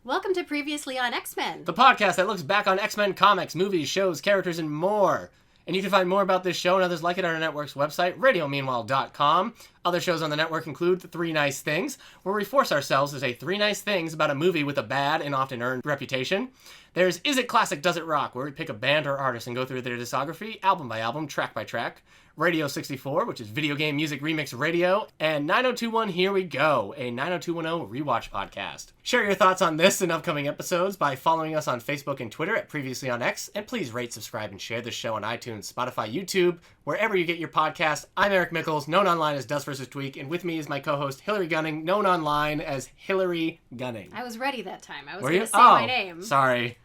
Welcome to Previously on X-Men. The podcast that looks back on X-Men comics, movies, shows, characters, and more. And you can find more about this show and others like it on our network's website, radiomeanwhile.com. Other shows on the network include The Three Nice Things, where we force ourselves to say three nice things about a movie with a bad and often earned reputation. There's Is It Classic, Does It Rock, where we pick a band or artist and go through their discography, album by album, track by track. Radio 64, which is video game music remix radio, and 9021 Here We Go, a 90210 rewatch podcast. Share your thoughts on this and upcoming episodes by following us on Facebook and Twitter at Previously on X, and please rate, subscribe, and share this show on iTunes, Spotify, YouTube, wherever you get your podcast. I'm Eric Mickles, known online as duskvstweak, and with me is my co-host Hilary Gunning, known online as Hilary Gunning. I was ready that time. I was going to say my name. Sorry.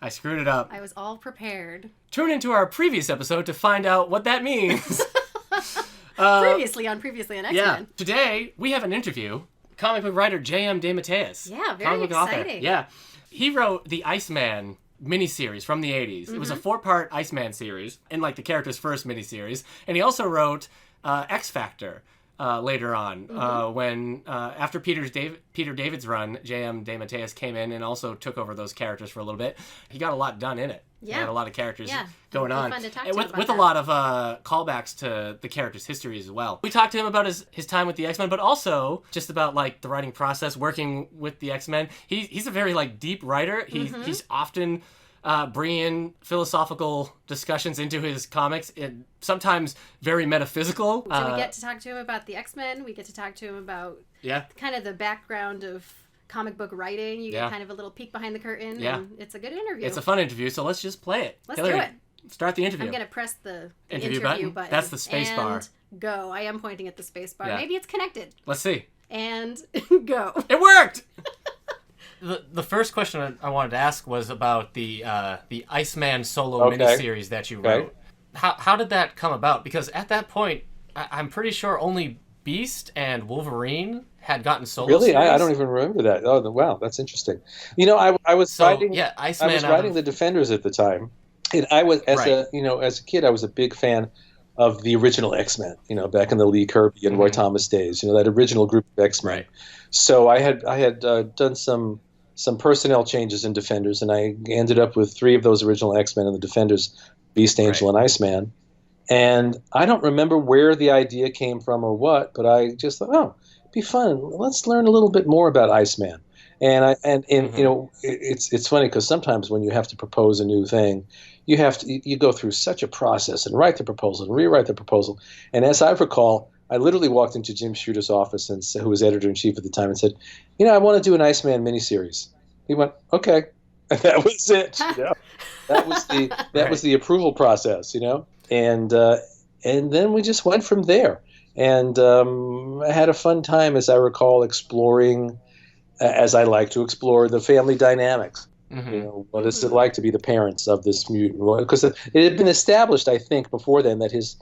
I screwed it up. I was all prepared. Tune into our previous episode to find out what that means. Previously on X-Men. Yeah. Today, we have an interview. Comic book writer DeMatteis. Yeah, very exciting. Yeah. He wrote the Iceman miniseries from the 80s. Mm-hmm. It was a 4-part Iceman series, and like the character's first miniseries. And he also wrote X Factor later on, when after Peter David's run, DeMatteis came in and also took over those characters for a little bit. He got a lot done in it. Yeah. He had a lot of characters going on. Fun to talk to with a lot of callbacks to the character's history as well. We talked to him about his time with the X-Men, but also just about like the writing process, working with the X-Men. He's a very like deep writer. He's often bringing in philosophical discussions into his comics, and sometimes very metaphysical. So we get to talk to him about the X-Men. We get to talk to him about kind of the background of comic book writing. You get kind of a little peek behind the curtain. Yeah. And it's a good interview. It's a fun interview, so let's just play it. Let's Hilary, do it. Start the interview. I'm going to press the interview button. That's the space bar. Go. I am pointing at the space bar. Yeah. Maybe it's connected. Let's see. And go. It worked! The first question I wanted to ask was about the Iceman solo miniseries that you wrote. Okay. How did that come about? Because at that point, I'm pretty sure only Beast and Wolverine had gotten solo Really? series. I don't even remember that. Oh, wow, that's interesting. You know, I was writing the Defenders at the time, and I was as a kid, I was a big fan of the original X-Men. You know, back in the Lee Kirby and Roy Thomas days. You know, that original group of X-Men. Right. So I had done some personnel changes in Defenders, and I ended up with 3 of those original X-Men in the Defenders: Beast, Angel, and Iceman. And I don't remember where the idea came from or what, but I just thought, oh, it'd be fun. Let's learn a little bit more about Iceman. And you know, it's funny because sometimes when you have to propose a new thing, you go through such a process and write the proposal and rewrite the proposal. And as I recall, I literally walked into Jim Shooter's office, who was editor-in-chief at the time, and said, you know, I want to do an Iceman miniseries. He went, okay. And that was it. You know? That was the approval process, you know. And then we just went from there. And I had a fun time, as I recall, exploring, as I like to explore, the family dynamics. Mm-hmm. You know, what is it like to be the parents of this mutant? Because it had been established, I think, before then that his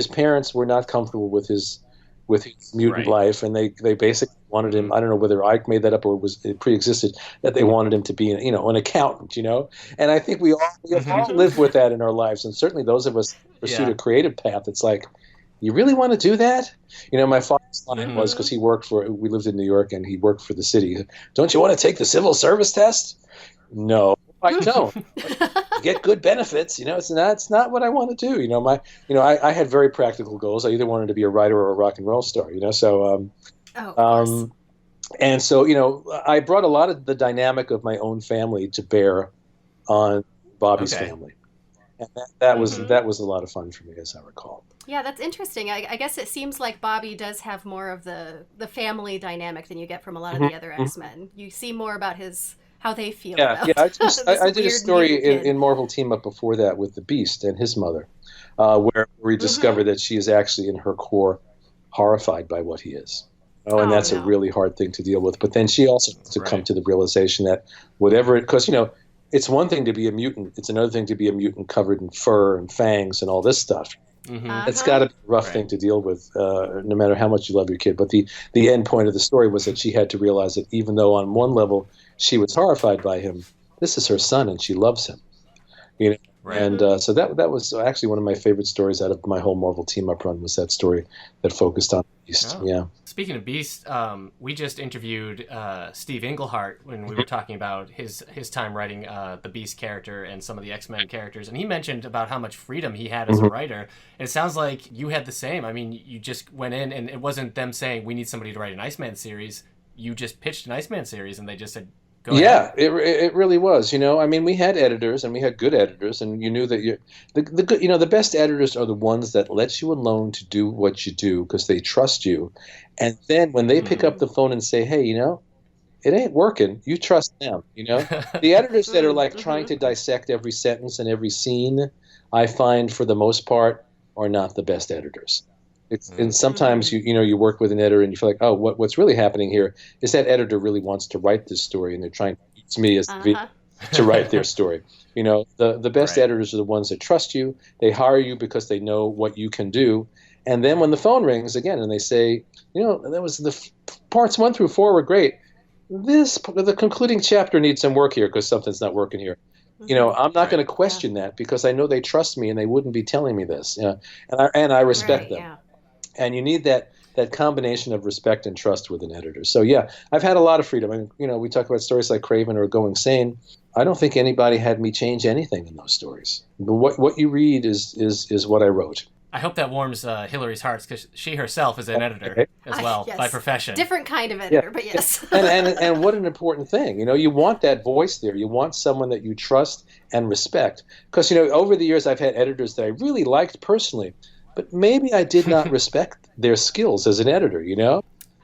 parents were not comfortable with his mutant life, and they basically wanted him. I don't know whether Ike made that up or it pre-existed, that they wanted him to be an accountant. You know, and I think we all live with that in our lives, and certainly those of us who pursued a creative path. It's like, you really want to do that? You know, my father's line was, because we lived in New York and he worked for the city. Don't you want to take the civil service test? No, I don't. Get good benefits. You know, it's not what I want to do. You know, I had very practical goals. I either wanted to be a writer or a rock and roll star. You know, so and so, you know, I brought a lot of the dynamic of my own family to bear on Bobby's family, and that was a lot of fun for me, as I recall. Yeah, that's interesting. I guess it seems like Bobby does have more of the family dynamic than you get from a lot of the other X-Men. You see more about how they feel about I did a story in Marvel Team Up before that with the Beast and his mother, where we discover that she is actually in her core horrified by what he is. And that's a really hard thing to deal with. But then she also has to come to the realization that because, you know, it's one thing to be a mutant. It's another thing to be a mutant covered in fur and fangs and all this stuff. Mm-hmm. It's got to be a rough thing to deal with, no matter how much you love your kid. But the end point of the story was that she had to realize that even though on one level she was horrified by him, this is her son and she loves him. You know, Right. And so that was actually one of my favorite stories out of my whole Marvel team-up run, was that story that focused on Beast. Oh. Yeah. Speaking of Beast, we just interviewed Steve Englehart when we were talking about his time writing the Beast character and some of the X-Men characters, and he mentioned about how much freedom he had as a writer. And it sounds like you had the same. I mean, you just went in, and it wasn't them saying, we need somebody to write an Iceman series. You just pitched an Iceman series, and they just said, go ahead. It really was. I mean, we had editors, and we had good editors, and you knew that the best editors are the ones that let you alone to do what you do because they trust you. And then when they pick up the phone and say, hey, it ain't working, you trust them. The editors that are like trying to dissect every sentence and every scene, I find for the most part are not the best editors. And sometimes you work with an editor and you feel like, oh, what's really happening here is that editor really wants to write this story, and they're trying to use me as to write their story. The best editors are the ones that trust you. They hire you because they know what you can do. And then when the phone rings again and they say, that was the parts 1 through 4 were great. The concluding chapter needs some work here because something's not working here. I'm not going to question that because I know they trust me and they wouldn't be telling me this. And I respect them. Yeah. And you need that combination of respect and trust with an editor. So yeah, I've had a lot of freedom. I mean, we talk about stories like Craven or Going Sane. I don't think anybody had me change anything in those stories. But what you read is what I wrote. I hope that warms Hilary's hearts because she herself is an editor as well by profession. Different kind of editor, but yes. and what an important thing. You want that voice there. You want someone that you trust and respect. Because over the years I've had editors that I really liked personally, but maybe I did not respect their skills as an editor,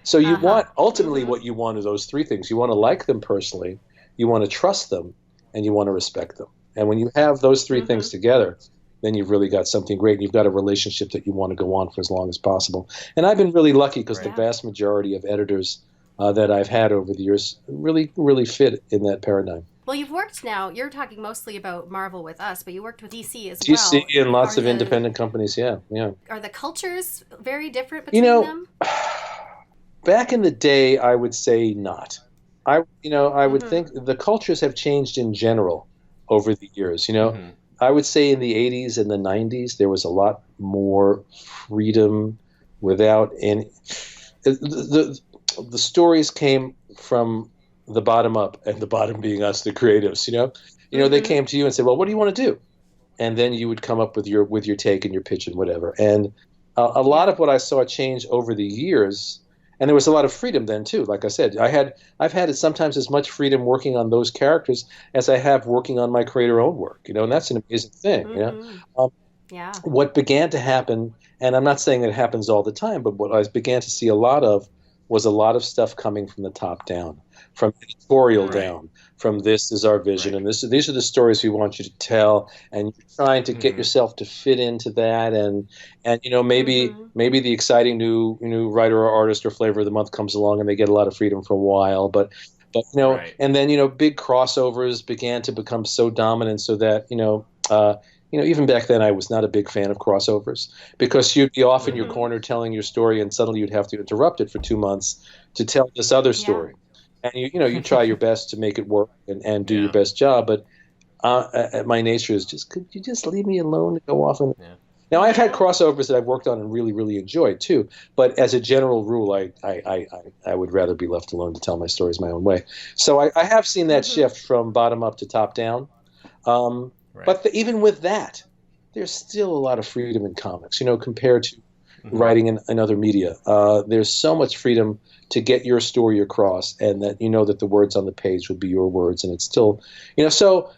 So you want, ultimately what you want are those 3 things. You want to like them personally, you want to trust them, and you want to respect them. And when you have those 3 things together, then you've really got something great, and you've got a relationship that you want to go on for as long as possible. And I've been really lucky because the vast majority of editors that I've had over the years really, really fit in that paradigm. Well, you've worked now, you're talking mostly about Marvel with us, but you worked with DC as well. DC and lots of independent companies, yeah. Are the cultures very different between them? Back in the day, I would say not. I would think the cultures have changed in general over the years, I would say in the 80s and the 90s, there was a lot more freedom without any... The stories came from the bottom up, and the bottom being us, the creatives, they came to you and said, well, what do you want to do? And then you would come up with your take and your pitch and whatever. And a lot of what I saw change over the years, and there was a lot of freedom then too. Like I said, I've had sometimes as much freedom working on those characters as I have working on my creator own work, and that's an amazing thing, What began to happen, and I'm not saying that it happens all the time, but what I began to see a lot of was a lot of stuff coming from the top down, from editorial down, from this is our vision, and these are the stories we want you to tell, and you're trying to get yourself to fit into that, and maybe the exciting new writer or artist or flavor of the month comes along, and they get a lot of freedom for a while, but and then big crossovers began to become so dominant, so that even back then I was not a big fan of crossovers because you'd be off in your corner telling your story, and suddenly you'd have to interrupt it for 2 months to tell this other story. And you try your best to make it work and do your best job, but my nature is could you just leave me alone to go off and... Now I've had crossovers that I've worked on and really, really enjoyed too, but as a general rule, I would rather be left alone to tell my stories my own way. So I have seen that shift from bottom up to top down. But even with that, there's still a lot of freedom in comics, compared to writing in other media. There's so much freedom to get your story across, and that that the words on the page would be your words, and it's still,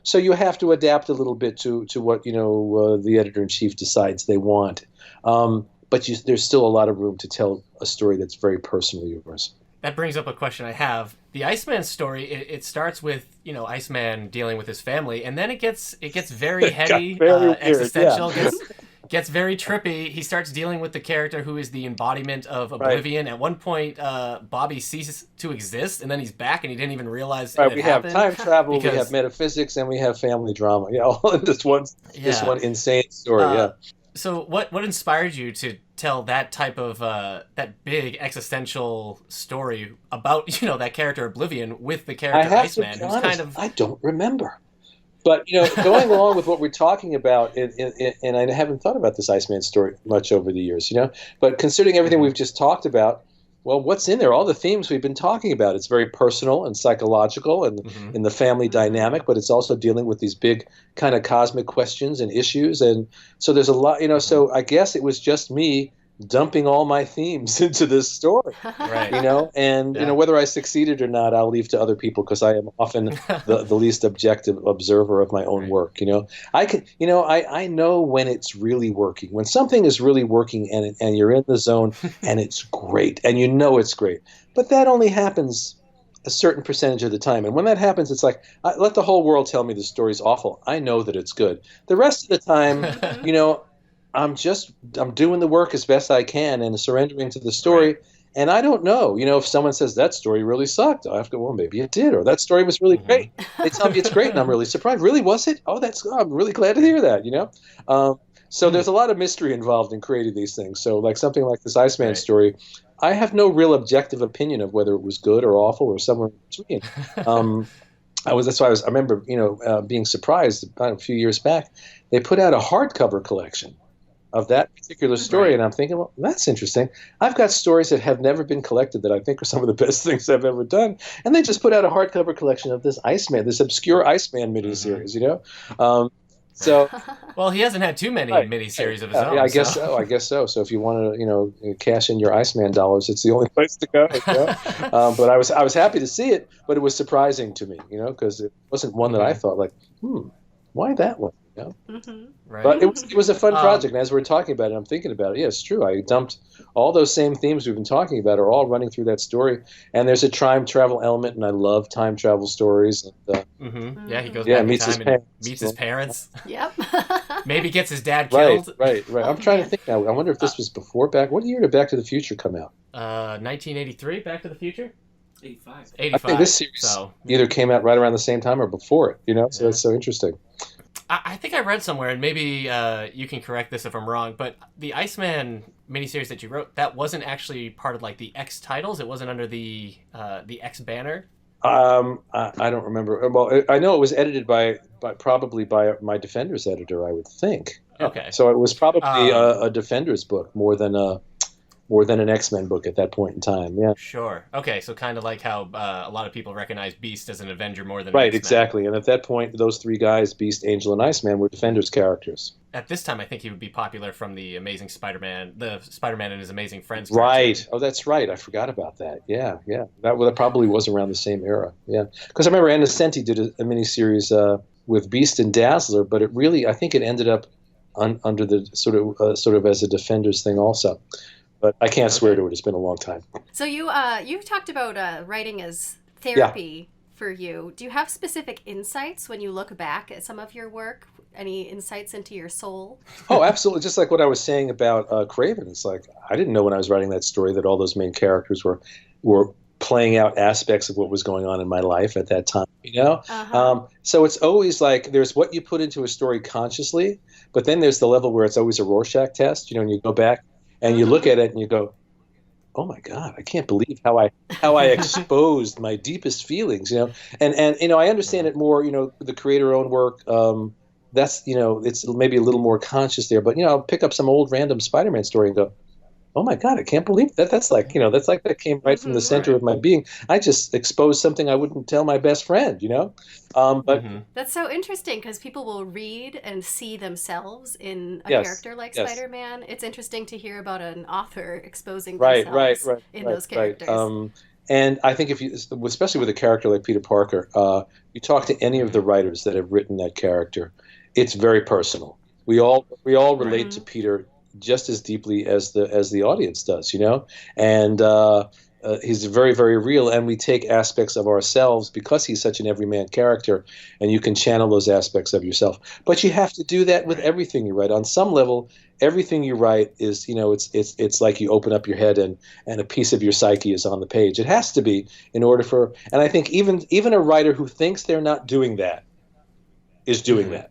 so you have to adapt a little bit to what the editor-in-chief decides they want. But there's still a lot of room to tell a story that's very personally yours. That brings up a question I have. The Iceman story, it starts with, Iceman dealing with his family, and then it gets very heady, existential, gets very trippy. He starts dealing with the character who is the embodiment of oblivion. At one point, Bobby ceases to exist, and then he's back, and he didn't even realize it we happened. Have time travel, we have metaphysics, and we have family drama. All in this one insane story. So what inspired you to tell that type of that big existential story about that character Oblivion with the character Iceman, who's kind of... I don't remember. But, going along with what we're talking about, and I haven't thought about this Iceman story much over the years, but considering everything we've just talked about, well, what's in there? All the themes we've been talking about. It's very personal and psychological and in the family dynamic, but it's also dealing with these big kind of cosmic questions and issues. And so there's a lot, so I guess it was just me dumping all my themes into this story, right. And whether I succeeded or not, I'll leave to other people, because I am often the least objective observer of my own work. I know when it's really working, when something is really working, and you're in the zone and it's great, and it's great, but that only happens a certain percentage of the time. And when that happens, it's like, let the whole world tell me the story's awful. I know that it's good. The rest of the time, I'm doing the work as best I can and surrendering to the story. Right. And I don't know, if someone says that story really sucked, I have to go, well, maybe it did, or that story was really great. They tell me it's great, and I'm really surprised. Really, was it? Oh, I'm really glad to hear that, So there's a lot of mystery involved in creating these things. So like something like this Iceman story, I have no real objective opinion of whether it was good or awful or somewhere in between. I remember, being surprised a few years back. They put out a hardcover collection of that particular story, and I'm thinking, well, that's interesting. I've got stories that have never been collected that I think are some of the best things I've ever done, and they just put out a hardcover collection of this Iceman, this obscure Iceman miniseries, So, well, he hasn't had too many miniseries of his own. Yeah, I guess so. So if you want to, cash in your Iceman dollars, it's the only place to go. But I was happy to see it, but it was surprising to me, because it wasn't one that I thought like, why that one? Right. But it was a fun project, and as we're talking about it, I'm thinking about it. Yeah, it's true. I dumped all those same themes we've been talking about are all running through that story, and there's a time travel element, and I love time travel stories. And, yeah, he goes back in time and meets his parents. Yep. Maybe gets his dad killed. Right. I'm trying to think now. I wonder if this was before what year did Back to the Future come out? 1983, Back to the Future? 85. I think this series either came out right around the same time or before it, so that's so interesting. I think I read somewhere, and maybe you can correct this if I'm wrong, but the Iceman miniseries that you wrote, that wasn't actually part of like the X titles? It wasn't under the X banner? I don't remember. Well, I know it was edited probably by my Defenders editor, I would think. Okay. So it was probably a Defenders book more than an X-Men book at that point in time. Yeah. Sure. Okay. So kind of like how a lot of people recognize Beast as an Avenger more than right. X-Men. Exactly. And at that point, those three guys, Beast, Angel, and Iceman, were Defenders characters. At this time, I think he would be popular from the Amazing Spider-Man, the Spider-Man and his Amazing Friends. Right. Cartoon. Oh, that's right. I forgot about that. Yeah. That probably was around the same era. Yeah. Because I remember Innocenti did a miniseries with Beast and Dazzler, but I think it ended up under the sort of as a Defenders thing also. But I can't swear to it. It's been a long time. So you talked about writing as therapy for you. Do you have specific insights when you look back at some of your work? Any insights into your soul? Oh, absolutely. Just like what I was saying about Craven. It's like I didn't know when I was writing that story that all those main characters were playing out aspects of what was going on in my life at that time. So it's always like there's what you put into a story consciously, but then there's the level where it's always a Rorschach test. And you go back and you look at it and you go, oh my God, I can't believe how I exposed my deepest feelings, and I understand it more, the creator-owned work, that's, it's maybe a little more conscious there, but, I'll pick up some old random Spider-Man story and go, oh my God, I can't believe that. That's like, that came right from the center of my being. I just exposed something I wouldn't tell my best friend, But that's so interesting because people will read and see themselves in a character like Spider-Man. It's interesting to hear about an author exposing themselves in those characters. And I think especially with a character like Peter Parker, you talk to any of the writers that have written that character, it's very personal. We all relate to Peter just as deeply as the audience does, and he's very, very real, and we take aspects of ourselves because he's such an everyman character, and you can channel those aspects of yourself. But you have to do that with everything you write. On some level, everything you write is, it's like you open up your head and a piece of your psyche is on the page. It has to be in order for, and I think even a writer who thinks they're not doing that is doing that.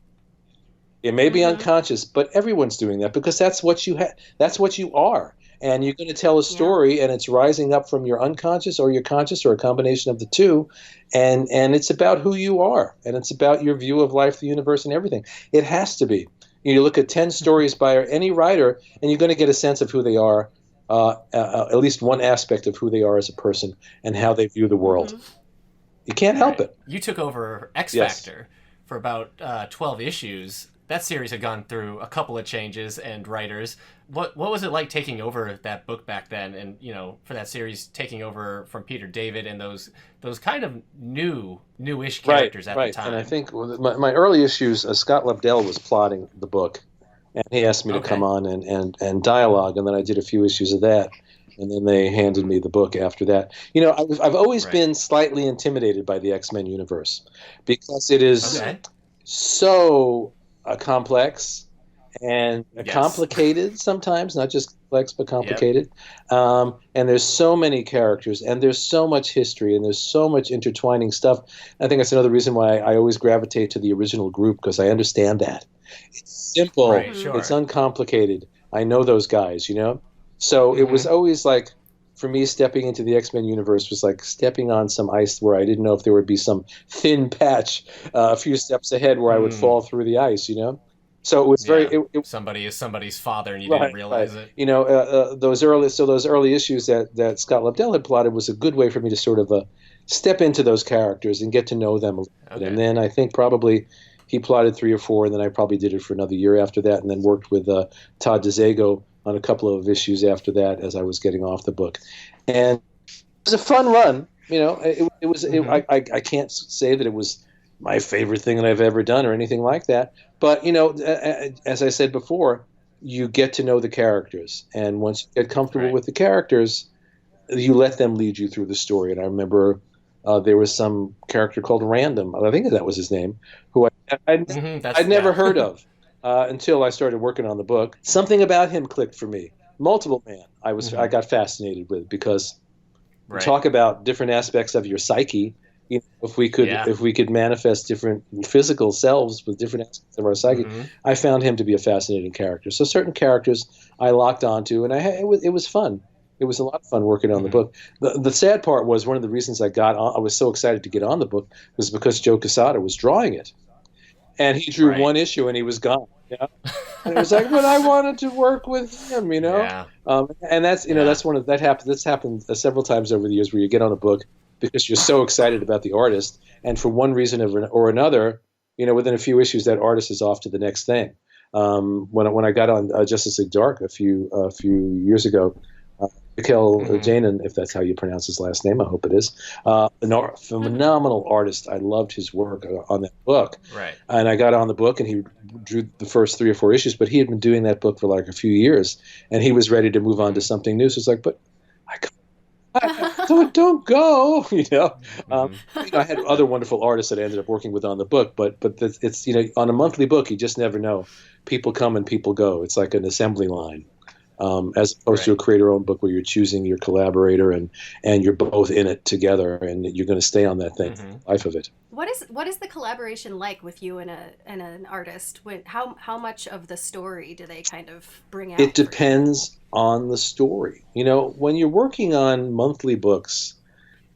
It may be unconscious, but everyone's doing that because that's what you that's what you are. and you're going to tell a story, and it's rising up from your unconscious or your conscious or a combination of the two, and it's about who you are, and it's about your view of life, the universe, and everything. It has to be. You look at 10 stories by any writer, and you're going to get a sense of who they are, at least one aspect of who they are as a person and how they view the world. Mm-hmm. You can't help it. You took over X Factor for about 12 issues. That series had gone through a couple of changes and writers. What was it like taking over that book back then, and for that series taking over from Peter David and those kind of newish characters at the time? And I think my early issues, Scott Lobdell was plotting the book, and he asked me to come on and dialogue, and then I did a few issues of that, and then they handed me the book after that. I've always been slightly intimidated by the X-Men universe because it is so complex and complicated sometimes, not just complex but complicated. And there's so many characters, and there's so much history, and there's so much intertwining stuff. I think that's another reason why I always gravitate to the original group, because I understand that. It's simple. It's uncomplicated. I know those guys, So it was always like, for me, stepping into the X-Men universe was like stepping on some ice where I didn't know if there would be some thin patch a few steps ahead where I would fall through the ice, So it was very... Somebody is somebody's father, and you didn't realize it. Those early issues that Scott Lobdell had plotted was a good way for me to sort of step into those characters and get to know them a little bit. And then I think probably he plotted 3 or 4, and then I probably did it for another year after that, and then worked with Todd DeZago on a couple of issues after that as I was getting off the book. And it was a fun run. It was. I can't say that it was my favorite thing that I've ever done or anything like that. But, as I said before, you get to know the characters. And once you get comfortable with the characters, you let them lead you through the story. And I remember there was some character called Random, I think that was his name, who I'd never heard of. Until I started working on the book. Something about him clicked for me. Multiple Man, I got fascinated with, because talk about different aspects of your psyche. If we could manifest different physical selves with different aspects of our psyche, I found him to be a fascinating character. So certain characters I locked onto, and it was fun. It was a lot of fun working on the book. The sad part was, one of the reasons I was so excited to get on the book was because Joe Quesada was drawing it. And he drew one issue and he was gone. And it was like, but I wanted to work with him, And that's that's happened several times over the years, where you get on a book because you're so excited about the artist, and for one reason or another, within a few issues, that artist is off to the next thing. When I got on Justice League Dark a few years ago, Mikhail Janin, if that's how you pronounce his last name, I hope it is. A phenomenal artist. I loved his work on that book. Right. And I got on the book, and he drew the first 3 or 4 issues, but he had been doing that book for like a few years, and he was ready to move on to something new. So it's like, but don't go, I had other wonderful artists that I ended up working with on the book, but it's, on a monthly book, you just never know. People come and people go. It's like an assembly line. As opposed to a creator-owned book where you're choosing your collaborator and you're both in it together, and you're going to stay on that thing for the life of it. What is the collaboration like with you and an artist? How much of the story do they kind of bring out? It depends on the story. When you're working on monthly books,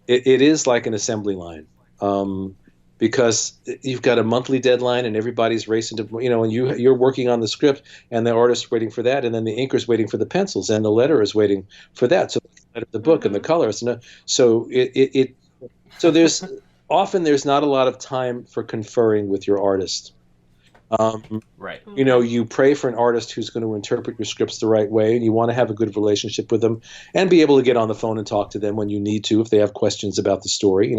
it is like an assembly line. Because you've got a monthly deadline, and everybody's racing to, and you're working on the script, and the artist's waiting for that, and then the inker's waiting for the pencils, and the letter is waiting for that. So the book and the colors. So so there's not a lot of time for conferring with your artist. You pray for an artist who's going to interpret your scripts the right way, and you want to have a good relationship with them and be able to get on the phone and talk to them when you need to if they have questions about the story.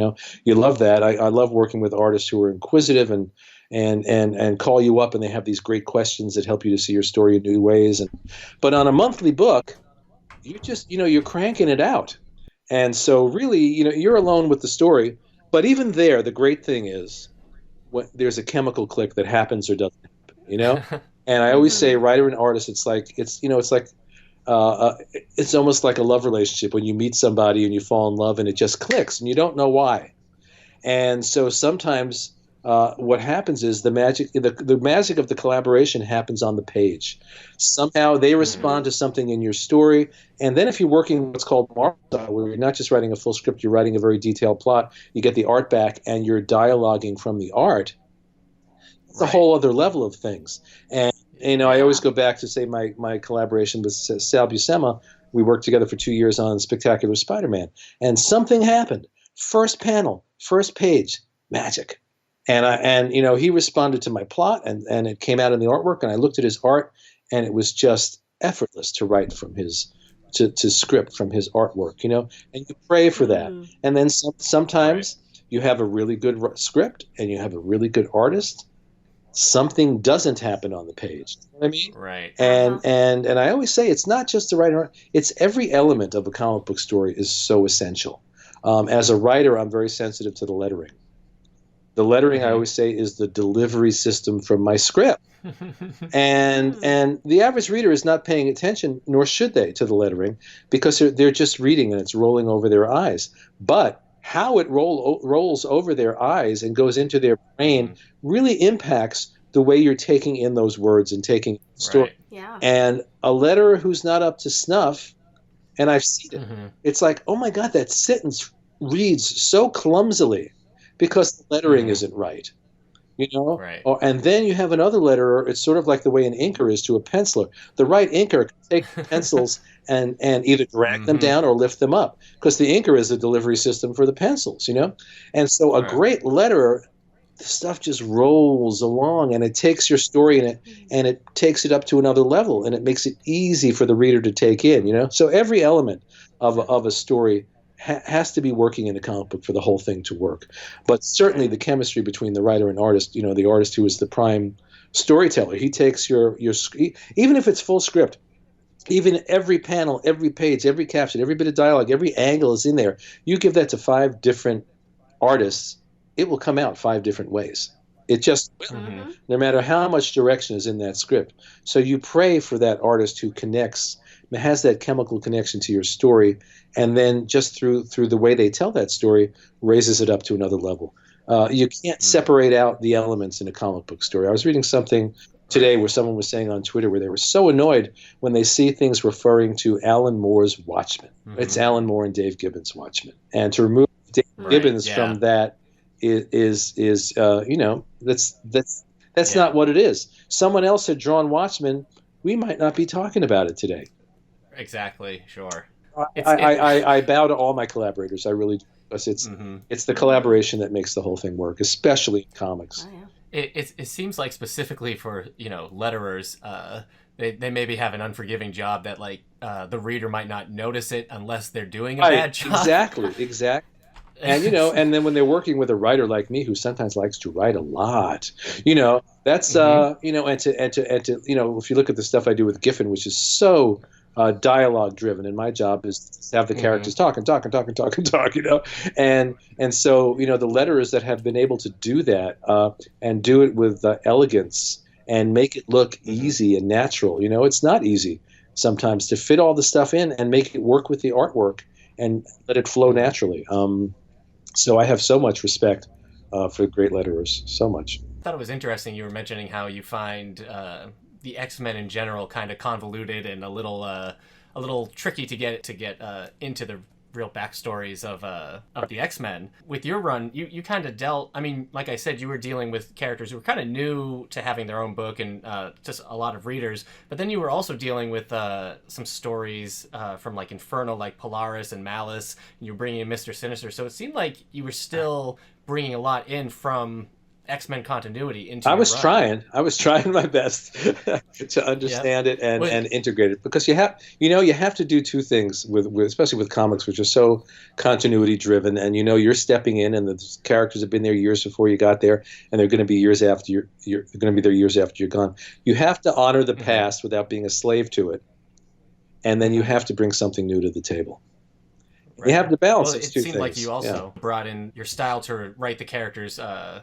You love that. I love working with artists who are inquisitive and call you up, and they have these great questions that help you to see your story in new ways. But on a monthly book, you just you're cranking it out, and so really you're alone with the story. But even there, the great thing is, there's a chemical click that happens or doesn't happen, And I always say, writer and artist, it's almost like a love relationship when you meet somebody and you fall in love and it just clicks and you don't know why. And so sometimes what happens is the magic of the collaboration happens on the page. Somehow they respond to something in your story, and then if you're working what's called Marvel style, where you're not just writing a full script, you're writing a very detailed plot, you get the art back and you're dialoguing from the art. It's a whole other level of things. And I always go back to say my collaboration with Sal Buscema. We worked together for 2 years on Spectacular Spider-Man, and something happened. First panel, first page, magic. And he responded to my plot, and it came out in the artwork, and I looked at his art, and it was just effortless to write from his to script from his artwork, and you pray for that. And then sometimes you have a really good script and you have a really good artist. Something doesn't happen on the page. You know what I mean? Right. And I always say it's not just the writing, it's every element of a comic book story is so essential. As a writer, I'm very sensitive to the lettering. The lettering, I always say, is the delivery system from my script. And the average reader is not paying attention, nor should they, to the lettering, because they're just reading and it's rolling over their eyes. But how it rolls over their eyes and goes into their brain really impacts the way you're taking in those words and taking the story. Right. Yeah. And a letterer who's not up to snuff, and I've seen it, it's like, oh my God, that sentence reads so clumsily because the lettering isn't right. Right. And then you have another letterer. It's sort of like the way an inker is to a penciler. The right inker can take the pencils and either drag them down or lift them up, because the inker is the delivery system for the pencils, And so a great letterer, the stuff just rolls along, and it takes your story and it takes it up to another level, and it makes it easy for the reader to take in, So every element of a story has to be working in a comic book for the whole thing to work. But certainly the chemistry between the writer and artist, the artist who is the prime storyteller, he takes your even if it's full script, even every panel, every page, every caption, every bit of dialogue, every angle is in there. You give that to 5 different artists, it will come out 5 different ways. It just will, no matter how much direction is in that script. So you pray for that artist who has that chemical connection to your story, and then just through the way they tell that story, raises it up to another level. You can't separate out the elements in a comic book story. I was reading something today where someone was saying on Twitter where they were so annoyed when they see things referring to Alan Moore's Watchmen. It's Alan Moore and Dave Gibbons' Watchmen. And to remove Dave Gibbons from that is that's not what it is. Someone else had drawn Watchmen, we might not be talking about it today. Exactly, sure. I bow to all my collaborators. I really do. Because it's the collaboration that makes the whole thing work, especially in comics. Oh, yeah. It seems like specifically for letterers, they maybe have an unforgiving job that the reader might not notice it unless they're doing a bad job. Exactly. And and then when they're working with a writer like me who sometimes likes to write a lot, that's and to if you look at the stuff I do with Giffen, which is so dialogue driven, and my job is to have the characters talk, and so the letterers that have been able to do that and do it with elegance and make it look easy and natural. It's not easy sometimes to fit all the stuff in and make it work with the artwork and let it flow naturally. So I have so much respect for great letterers, so much. I thought it was interesting you were mentioning how you find the X-Men in general kind of convoluted and a little tricky to get into the real backstories of the X-Men. With your run, you kind of dealt, like I said, you were dealing with characters who were kind of new to having their own book and just a lot of readers, but then you were also dealing with some stories from Inferno, like Polaris and Malice, and you were bringing in Mr. Sinister, so it seemed like you were still bringing a lot in from X-Men continuity into I was trying my best to understand it and integrate it, because you have to do 2 things with especially with comics, which are so continuity driven, and you're stepping in and the characters have been there years before you got there, and they're going to be years after you're going to be there years after you're gone. You have to honor the past without being a slave to it, and then you have to bring something new to the table. Right. You have to balance those 2 things. It seemed like you also brought in your style to write the characers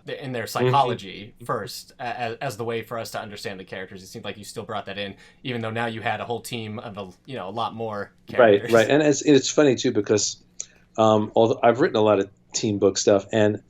in their psychology first as the way for us to understand the characters. It seemed like you still brought that in, even though now you had a whole team of a lot more characters. Right. And it's funny too, because although I've written a lot of team book stuff, and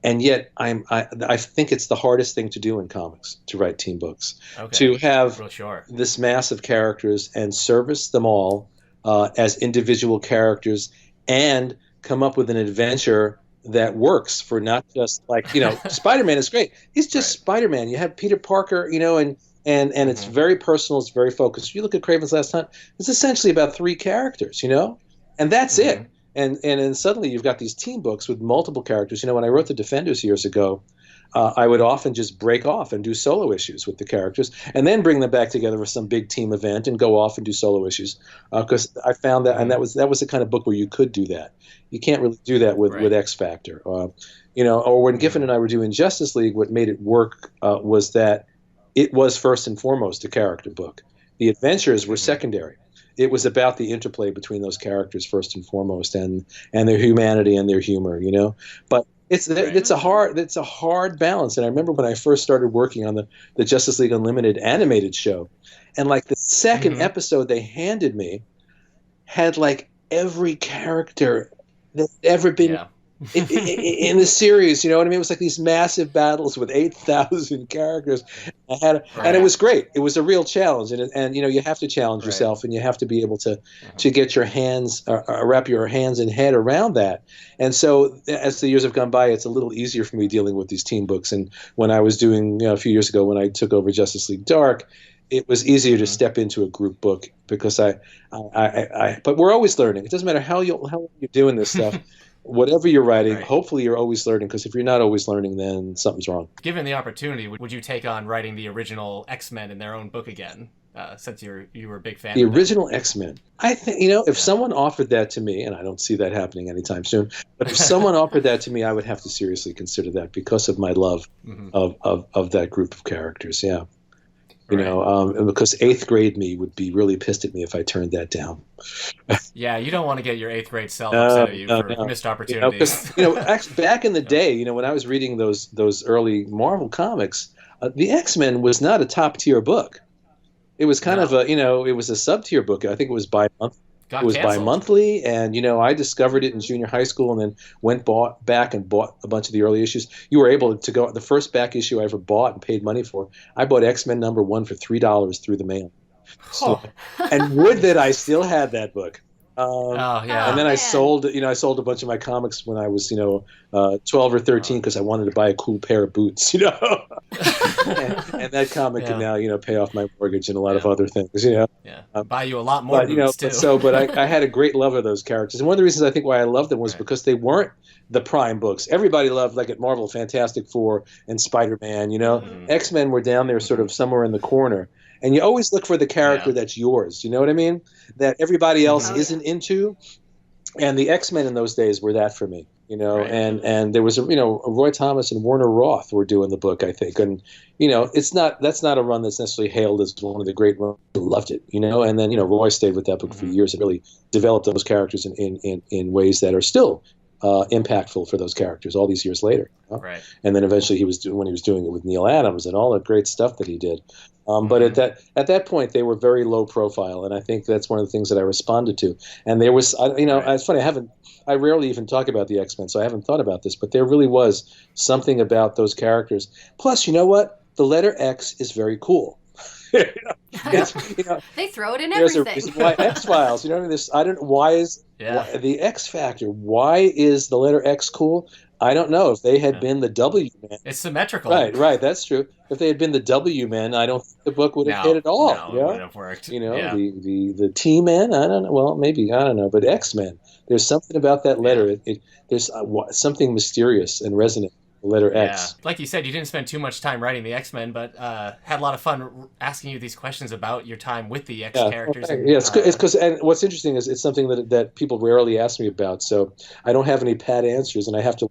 And yet, I think it's the hardest thing to do in comics, to write team books. Okay. To have sure. this mass of characters and service them all as individual characters and come up with an adventure that works for not just like, Spider-Man is great. He's just Spider-Man. You have Peter Parker, and it's very personal. It's very focused. If you look at Kraven's Last Hunt, it's essentially about 3 characters, and that's it. And then suddenly you've got these team books with multiple characters. When I wrote the Defenders years ago, I would often just break off and do solo issues with the characters and then bring them back together for some big team event and go off and do solo issues. Because I found that, and that was the kind of book where you could do that. You can't really do that with X Factor. Or when Giffen and I were doing Justice League, what made it work was that it was first and foremost a character book. The adventures were secondary. It was about the interplay between those characters first and foremost, and their humanity and their humor, But it's a hard balance. And I remember when I first started working on the Justice League Unlimited animated show, and like the second episode they handed me had like every character that's ever been in the series, you know what I mean? It was like these massive battles with 8,000 characters. And it was great. It was a real challenge, and you have to challenge yourself, and you have to be able to get your hands, wrap your hands and head around that. And so, as the years have gone by, it's a little easier for me dealing with these team books. And when I was doing a few years ago, when I took over Justice League Dark, it was easier to step into a group book because but we're always learning. It doesn't matter how you're doing this stuff. Whatever you're writing, hopefully you're always learning, because if you're not always learning, then something's wrong. Given the opportunity, would you take on writing the original X-Men in their own book again, since you were a big fan the of original X-Men? I think, if someone offered that to me, and I don't see that happening anytime soon, but if someone offered that to me, I would have to seriously consider that because of my love of that group of characters, because 8th grade me would be really pissed at me if I turned that down. Yeah, you don't want to get your 8th grade self upset at you for missed opportunities. Actually, back in the day, when I was reading those early Marvel comics, the X-Men was not a top tier book. It was kind of it was a sub tier book. I think it was bi-monthly, and I discovered it in junior high school, and then back and bought a bunch of the early issues. You were able to go. The first back issue I ever bought and paid money for, I bought X-Men #1 for $3 through the mail. So, and would that I still had that book. And then I sold a bunch of my comics when I was 12 or 13 because I wanted to buy a cool pair of boots, and that comic can now pay off my mortgage and a lot of other things, buy you a lot more boots too. But I had a great love of those characters, and one of the reasons I think why I loved them was because they weren't the prime books. Everybody loved, like at Marvel, Fantastic Four and Spider-Man. X-Men were down there sort of somewhere in the corner. And you always look for the character that's yours. You know what I mean? That everybody else isn't into. And the X-Men in those days were that for me. And there was Roy Thomas and Werner Roth were doing the book, I think. And that's not a run that's necessarily hailed as one of the great runs. I loved it. And then Roy stayed with that book for years. It really developed those characters in ways that are still impactful for those characters all these years later. Right. And then eventually when he was doing it with Neil Adams and all the great stuff that he did. But at that point, they were very low profile, and I think that's one of the things that I responded to. And there was, it's funny, I rarely even talk about the X-Men, so I haven't thought about this, but there really was something about those characters. Plus, you know what? The letter X is very cool. They throw it in everything. There's a reason why X-Files. I don't know why the X Factor. Why is the letter X cool? I don't know. If they had been the W men, it's symmetrical. Right. That's true. If they had been the W men, I don't think the book would have hit at all. No, it wouldn't have worked. The T men. I don't know. Well, maybe I don't know. But X Men. There's something about that letter. There's something mysterious and resonant. The letter X. Like you said, you didn't spend too much time writing the X-Men, but had a lot of fun asking you these questions about your time with the X characters. It's because, and what's interesting is it's something that people rarely ask me about. So I don't have any pat answers, and I have to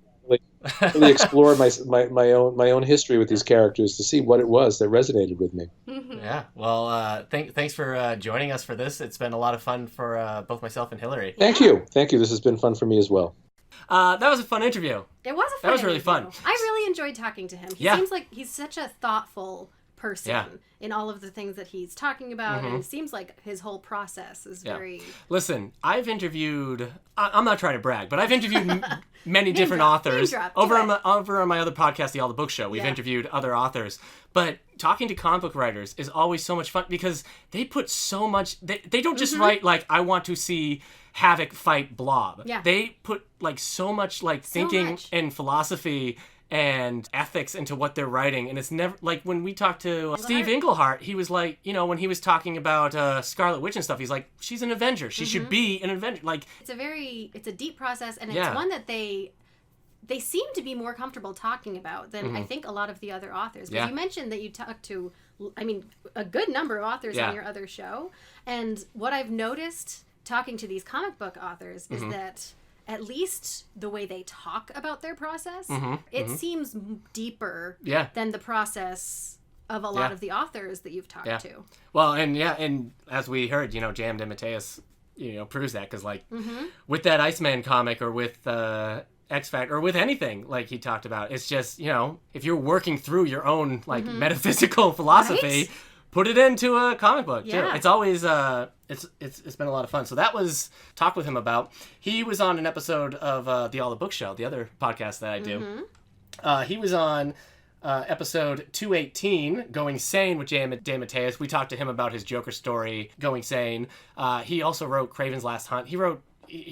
really explore my own history with these characters to see what it was that resonated with me. Yeah. Well, thanks for joining us for this. It's been a lot of fun for both myself and Hilary. Thank you. This has been fun for me as well. That was a fun interview. It was a fun interview. That was really fun. I really enjoyed talking to him. He seems like he's such a thoughtful person in all of the things that he's talking about, and it seems like his whole process is very... Listen, I've interviewed... I'm not trying to brag, but I've interviewed many different authors. Over on my other podcast, The All the Book Show, we've interviewed other authors. But talking to comic book writers is always so much fun because they put so much... They don't just write, like, I want to see Havoc fight Blob. Yeah. They put, like, so much, like, thinking and philosophy and ethics into what they're writing. And it's never... Like, when we talked to Steve Englehart, he was like, you know, when he was talking about Scarlet Witch and stuff, he's like, she's an Avenger. She should be an Avenger. Like... It's a deep process, and it's one that they seem to be more comfortable talking about than I think a lot of the other authors. Because you mentioned that you talked to, I mean, a good number of authors on your other show. And what I've noticed talking to these comic book authors is that at least the way they talk about their process, it seems deeper than the process of a lot of the authors that you've talked to. Well, and as we heard, you know, J.M. DeMatteis, you know, proves that. Because, like, with that Iceman comic or with... X Factor, or with anything like he talked about, it's just, you know, if you're working through your own like metaphysical philosophy, put it into a comic book too. It's always it's been a lot of fun. So that was talk with him about. He was on an episode of the All the Book Show, the other podcast that I do. He was on episode 218, Going Sane with J.M. DeMatteis. We talked to him about his Joker story, Going Sane. He also wrote Kraven's Last Hunt. He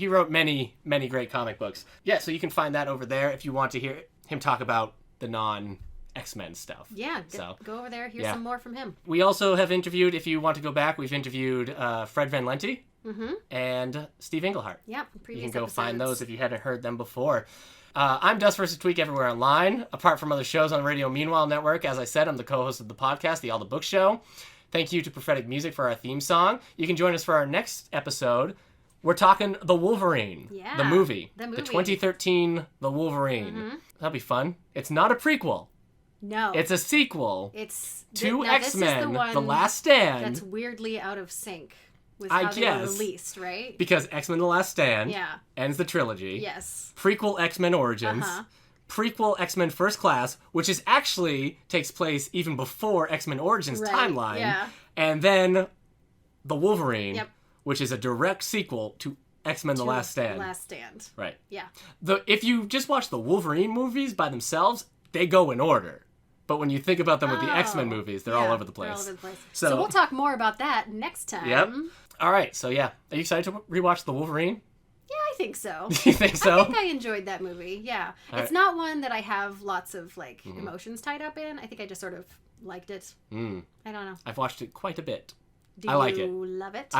wrote many, many great comic books. Yeah, so you can find that over there if you want to hear him talk about the non-X-Men stuff. Yeah, go over there, hear some more from him. We also have interviewed, if you want to go back, we've interviewed Fred Van Lente and Steve Englehart. Yeah, previous You can go episodes. find those if you hadn't heard them before. I'm Duskvstweak everywhere online, apart from other shows on the Radio Meanwhile Network. As I said, I'm the co-host of the podcast, The All the Book Show. Thank you to Prophetic Music for our theme song. You can join us for our next episode. We're talking The Wolverine, the movie. The 2013 The Wolverine. That'll be fun. It's not a prequel. No. It's a sequel to now X-Men, The Last Stand. That's weirdly out of sync with how they were released, right? Because X-Men The Last Stand ends the trilogy. Yes. Prequel X-Men Origins. Prequel X-Men First Class, which is actually takes place even before X-Men Origins timeline. Yeah. And then The Wolverine. Which is a direct sequel to X-Men The Last Stand. Last Stand. Right. Yeah. If you just watch the Wolverine movies by themselves, they go in order. But when you think about them with the X-Men movies, they're all over the place. They're all over the place. So we'll talk more about that next time. Yep. All right. So, yeah. Are you excited to rewatch The Wolverine? Yeah, I think so. You think so? I think I enjoyed that movie. Yeah. It's not one that I have lots of, like, emotions tied up in. I think I just sort of liked it. I don't know. I've watched it quite a bit. I like it. Do you love it?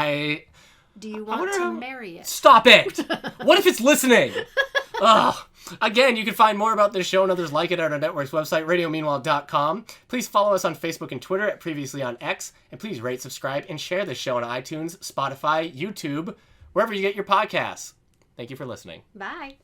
Do you want to marry it? Stop it! What if it's listening? Ugh. Again, you can find more about this show and others like it at our network's website, radiomeanwhile.com. Please follow us on Facebook and Twitter at Previously on X. And please rate, subscribe, and share this show on iTunes, Spotify, YouTube, wherever you get your podcasts. Thank you for listening. Bye.